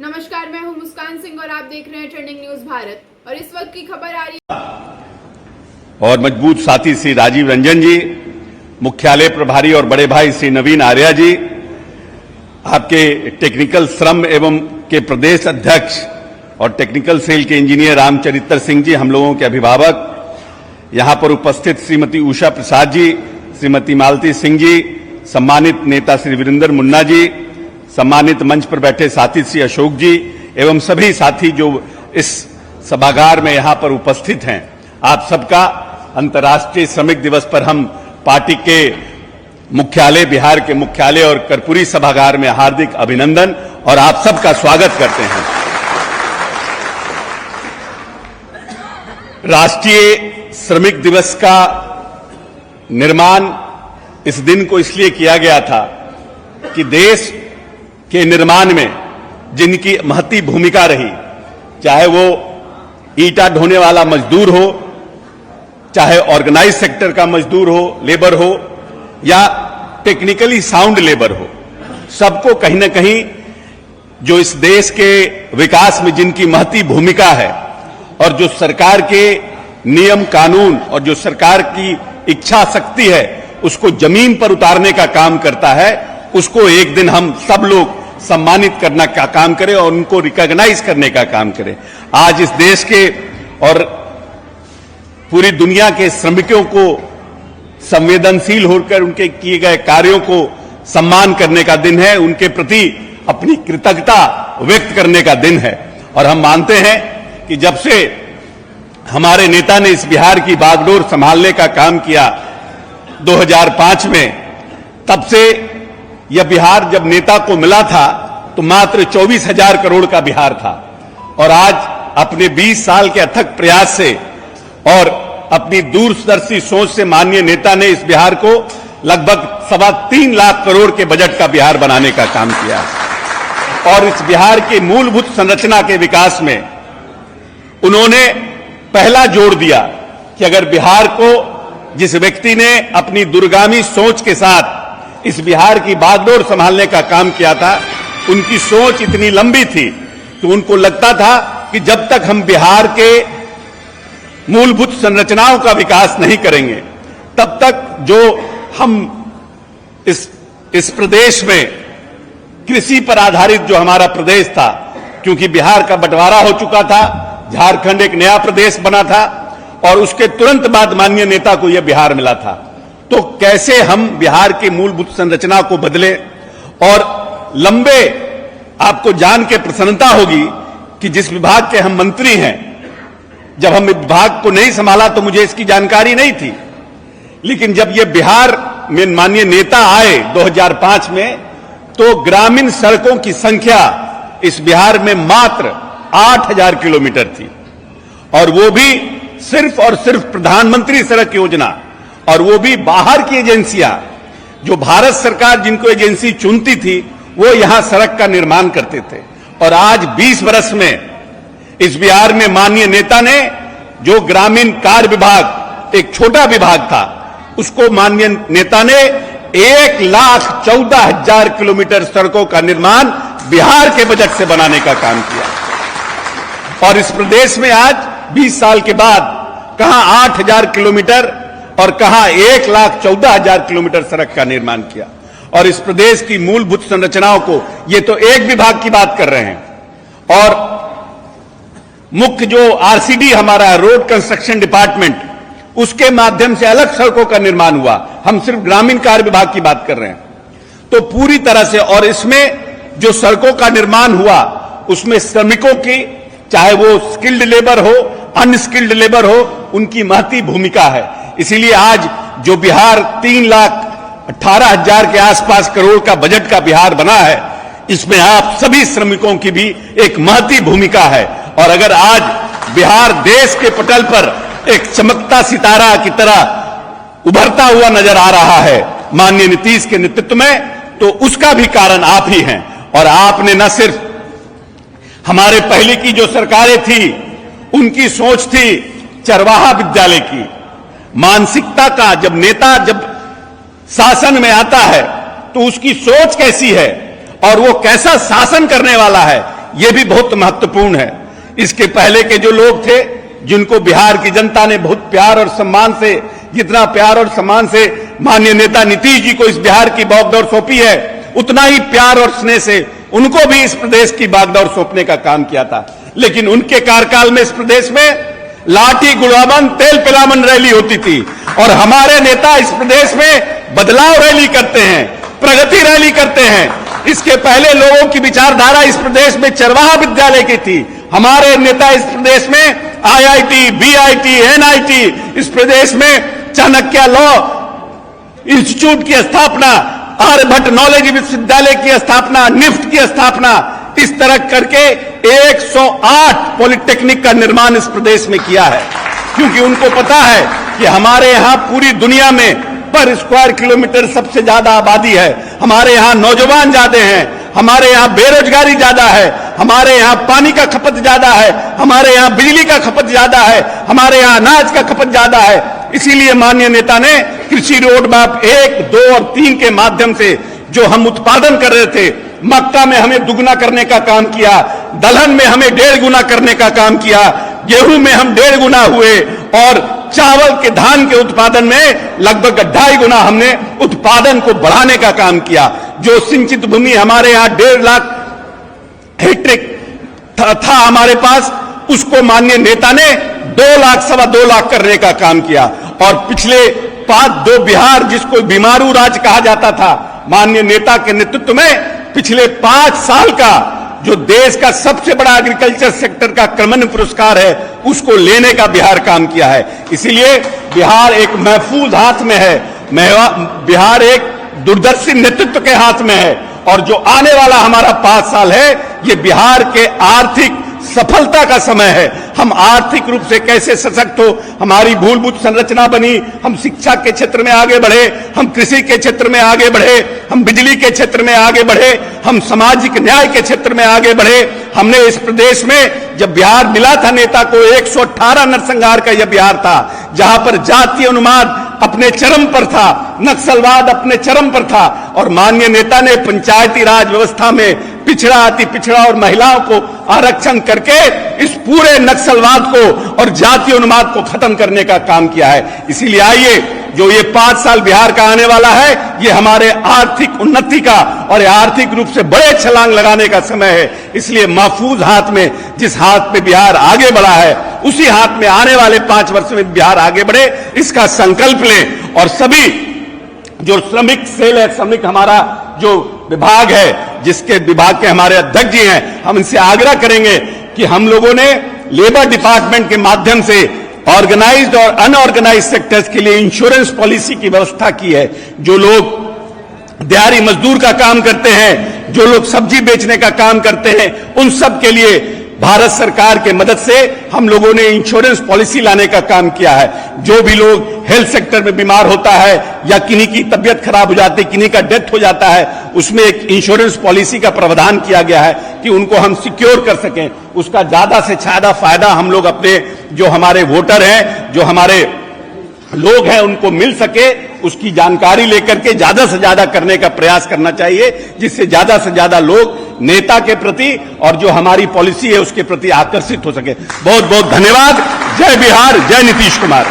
नमस्कार, मैं हूं मुस्कान सिंह और आप देख रहे हैं ट्रेंडिंग न्यूज भारत। और इस वक्त की खबर आ रही है। और मजबूत साथी श्री राजीव रंजन जी, मुख्यालय प्रभारी और बड़े भाई श्री नवीन आर्या जी, आपके टेक्निकल श्रम एवं के प्रदेश अध्यक्ष और टेक्निकल सेल के इंजीनियर रामचरित्र सिंह जी, हम लोगों के अभिभावक, यहां पर उपस्थित श्रीमती उषा प्रसाद जी, श्रीमती मालती सिंह जी, सम्मानित नेता श्री वीरेंद्र मुन्ना जी, सम्मानित मंच पर बैठे साथी श्री अशोक जी एवं सभी साथी जो इस सभागार में यहां पर उपस्थित हैं, आप सबका अंतर्राष्ट्रीय श्रमिक दिवस पर हम पार्टी के मुख्यालय, बिहार के मुख्यालय और कर्पूरी सभागार में हार्दिक अभिनंदन और आप सबका स्वागत करते हैं। राष्ट्रीय श्रमिक दिवस का निर्माण इस दिन को इसलिए किया गया था कि देश के निर्माण में जिनकी महती भूमिका रही, चाहे वो ईंटा ढोने वाला मजदूर हो, चाहे ऑर्गेनाइज सेक्टर का मजदूर हो, लेबर हो, या टेक्निकली साउंड लेबर हो, सबको कहीं ना कहीं जो इस देश के विकास में जिनकी महती भूमिका है और जो सरकार के नियम कानून और जो सरकार की इच्छा शक्ति है उसको जमीन पर उतारने का काम करता है, उसको एक दिन हम सब लोग सम्मानित करने का काम करें और उनको रिकॉग्नाइज करने का काम करें। आज इस देश के और पूरी दुनिया के श्रमिकों को संवेदनशील होकर उनके किए गए कार्यों को सम्मान करने का दिन है, उनके प्रति अपनी कृतज्ञता व्यक्त करने का दिन है। और हम मानते हैं कि जब से हमारे नेता ने इस बिहार की बागडोर संभालने का काम किया 2005 में, तब से यह बिहार जब नेता को मिला था तो मात्र 24,000 करोड़ का बिहार था, और आज अपने 20 साल के अथक प्रयास से और अपनी दूरदर्शी सोच से माननीय नेता ने इस बिहार को लगभग 3.25 लाख करोड़ के बजट का बिहार बनाने का काम किया। और इस बिहार की मूलभूत संरचना के विकास में उन्होंने पहला जोर दिया कि अगर बिहार को, जिस व्यक्ति ने अपनी दूरगामी सोच के साथ इस बिहार की बागडोर संभालने का काम किया था, उनकी सोच इतनी लंबी थी कि उनको लगता था कि जब तक हम बिहार के मूलभूत संरचनाओं का विकास नहीं करेंगे, तब तक जो हम इस प्रदेश में कृषि पर आधारित जो हमारा प्रदेश था, क्योंकि बिहार का बंटवारा हो चुका था, झारखंड एक नया प्रदेश बना था और उसके तुरंत बाद माननीय नेता को यह बिहार मिला था, तो कैसे हम बिहार की मूलभूत संरचना को बदले। और लंबे, आपको जान के प्रसन्नता होगी कि जिस विभाग के हम मंत्री हैं, जब हम विभाग को नहीं संभाला तो मुझे इसकी जानकारी नहीं थी, लेकिन जब ये बिहार में माननीय नेता आए 2005 में, तो ग्रामीण सड़कों की संख्या इस बिहार में मात्र 8,000 किलोमीटर थी, और वो भी सिर्फ और सिर्फ प्रधानमंत्री सड़क योजना, और वो भी बाहर की एजेंसियां, जो भारत सरकार जिनको एजेंसी चुनती थी, वो यहां सड़क का निर्माण करते थे। और आज 20 वर्ष में इस बिहार में माननीय नेता ने जो ग्रामीण कार्य विभाग, एक छोटा विभाग था, उसको माननीय नेता ने 1,14,000 किलोमीटर सड़कों का निर्माण बिहार के बजट से बनाने का काम किया। और इस प्रदेश में आज 20 साल के बाद कहां 8,000 किलोमीटर और कहां 1,14,000 किलोमीटर सड़क का निर्माण किया। और इस प्रदेश की मूलभूत संरचनाओं को, ये तो एक विभाग की बात कर रहे हैं, और मुख्य जो आरसीडी हमारा है, रोड कंस्ट्रक्शन डिपार्टमेंट, उसके माध्यम से अलग सड़कों का निर्माण हुआ। हम सिर्फ ग्रामीण कार्य विभाग की बात कर रहे हैं। तो पूरी तरह से, और इसमें जो सड़कों का निर्माण हुआ उसमें श्रमिकों की, चाहे वो स्किल्ड लेबर हो, अनस्किल्ड लेबर हो, उनकी महती भूमिका है। इसीलिए आज जो बिहार 3,18,000 के आसपास करोड़ का बजट का बिहार बना है, इसमें आप सभी श्रमिकों की भी एक महती भूमिका है। और अगर आज बिहार देश के पटल पर एक चमकता सितारा की तरह उभरता हुआ नजर आ रहा है माननीय नीतीश के नेतृत्व में, तो उसका भी कारण आप ही हैं। और आपने न सिर्फ हमारे पहले की जो सरकारें थी उनकी सोच थी चरवाहा विद्यालय की, मानसिकता का, जब नेता जब शासन में आता है तो उसकी सोच कैसी है और वो कैसा शासन करने वाला है, यह भी बहुत महत्वपूर्ण है। इसके पहले के जो लोग थे, जिनको बिहार की जनता ने बहुत प्यार और सम्मान से, जितना प्यार और सम्मान से माननीय नेता नीतीश जी को इस बिहार की बागडोर सौंपी है, उतना ही प्यार और स्नेह से उनको भी इस प्रदेश की बागडोर सौंपने का काम किया था। लेकिन उनके कार्यकाल में इस प्रदेश में लाठी गुलाबन तेल पिलामन रैली होती थी, और हमारे नेता इस प्रदेश में बदलाव रैली करते हैं, प्रगति रैली करते हैं। इसके पहले लोगों की विचारधारा इस प्रदेश में चरवाहा विद्यालय की थी। हमारे नेता इस प्रदेश में आईआईटी, बीआईटी, एनआईटी, इस प्रदेश में चाणक्य लॉ इंस्टीट्यूट की स्थापना, आर्यभट्ट नॉलेज विश्वविद्यालय की स्थापना, निफ्ट की स्थापना, इस तरह करके 108 पॉलिटेक्निक का निर्माण इस प्रदेश में किया है। क्योंकि उनको पता है कि हमारे यहां पूरी दुनिया में पर स्क्वायर किलोमीटर सबसे ज्यादा आबादी है, हमारे यहां नौजवान ज्यादा हैं, हमारे यहां बेरोजगारी ज्यादा है, हमारे यहां पानी का खपत ज्यादा है, हमारे यहां बिजली का खपत ज्यादा है, हमारे यहां अनाज का खपत ज्यादा है। इसीलिए माननीय नेता ने कृषि रोड मैप 1, 2 और 3 के माध्यम से जो हम उत्पादन कर रहे थे, मक्का में हमें दुगना करने का काम किया, दलहन में हमें 1.5 गुना करने का काम किया, गेहूं में हम 1.5 गुना हुए, और चावल के धान के उत्पादन में लगभग 2.5 गुना हमने उत्पादन को बढ़ाने का काम किया। जो सिंचित भूमि हमारे यहां 1.5 लाख हेक्टेयर था हमारे पास, उसको माननीय नेता ने 2 लाख, 2.25 लाख करने का काम किया। और पिछले 5 बिहार, जिसको बीमारू राज्य कहा जाता था, माननीय नेता के नेतृत्व में पिछले 5 साल का जो देश का सबसे बड़ा एग्रीकल्चर सेक्टर का क्रमन पुरस्कार है, उसको लेने का बिहार काम किया है। इसीलिए बिहार एक महफूज हाथ में है, बिहार एक दूरदर्शी नेतृत्व के हाथ में है। और जो आने वाला हमारा 5 साल है, ये बिहार के आर्थिक सफलता का समय है। हम आर्थिक रूप से कैसे सशक्त हो, हमारी मूलभूत संरचना बनी, हम शिक्षा के क्षेत्र में आगे बढ़े, हम कृषि के क्षेत्र में आगे बढ़े, हम बिजली के क्षेत्र में आगे बढ़े, हम सामाजिक न्याय के क्षेत्र में आगे बढ़े। हमने इस प्रदेश में जब बिहार मिला था नेता को, 118 नरसंहार का यह बिहार था, जहां पर जातीय उन्माद अपने चरम पर था, नक्सलवाद अपने चरम पर था, और माननीय नेता ने पंचायती राज व्यवस्था में पिछड़ा, अति पिछड़ा और महिलाओं को आरक्षण करके इस पूरे नक्सलवाद को और जातीय उन्माद को खत्म करने का काम किया है। इसीलिए आइए, जो ये 5 साल बिहार का आने वाला है, ये हमारे आर्थिक उन्नति का और आर्थिक रूप से बड़े छलांग लगाने का समय है। इसलिए महफूज हाथ में, जिस हाथ में बिहार आगे बढ़ा है, उसी हाथ में आने वाले 5 वर्ष में बिहार आगे बढ़े, इसका संकल्प लें। और सभी जो श्रमिक सेल है, श्रमिक हमारा जो विभाग है, जिसके विभाग के हमारे अध्यक्ष जी हैं, हम इनसे आग्रह करेंगे कि हम लोगों ने लेबर डिपार्टमेंट के माध्यम से ऑर्गेनाइज्ड और अनऑर्गेनाइज्ड सेक्टर्स के लिए इंश्योरेंस पॉलिसी की व्यवस्था की है। जो लोग दिहाड़ी मजदूर का काम करते हैं, जो लोग सब्जी बेचने का काम करते हैं, उन सब के लिए भारत सरकार के मदद से हम लोगों ने इंश्योरेंस पॉलिसी लाने का काम किया है। जो भी लोग हेल्थ सेक्टर में बीमार होता है, या किन्हीं की तबीयत खराब हो जाती है, किन्हीं का डेथ हो जाता है, उसमें एक इंश्योरेंस पॉलिसी का प्रावधान किया गया है कि उनको हम सिक्योर कर सकें। उसका ज्यादा से ज्यादा फायदा हम लोग अपने जो हमारे वोटर हैं, जो हमारे लोग हैं, उनको मिल सके, उसकी जानकारी लेकर के ज्यादा से ज्यादा करने का प्रयास करना चाहिए, जिससे ज्यादा से ज्यादा लोग नेता के प्रति और जो हमारी पॉलिसी है उसके प्रति आकर्षित हो सके। बहुत बहुत धन्यवाद। जय बिहार, जय नीतीश कुमार।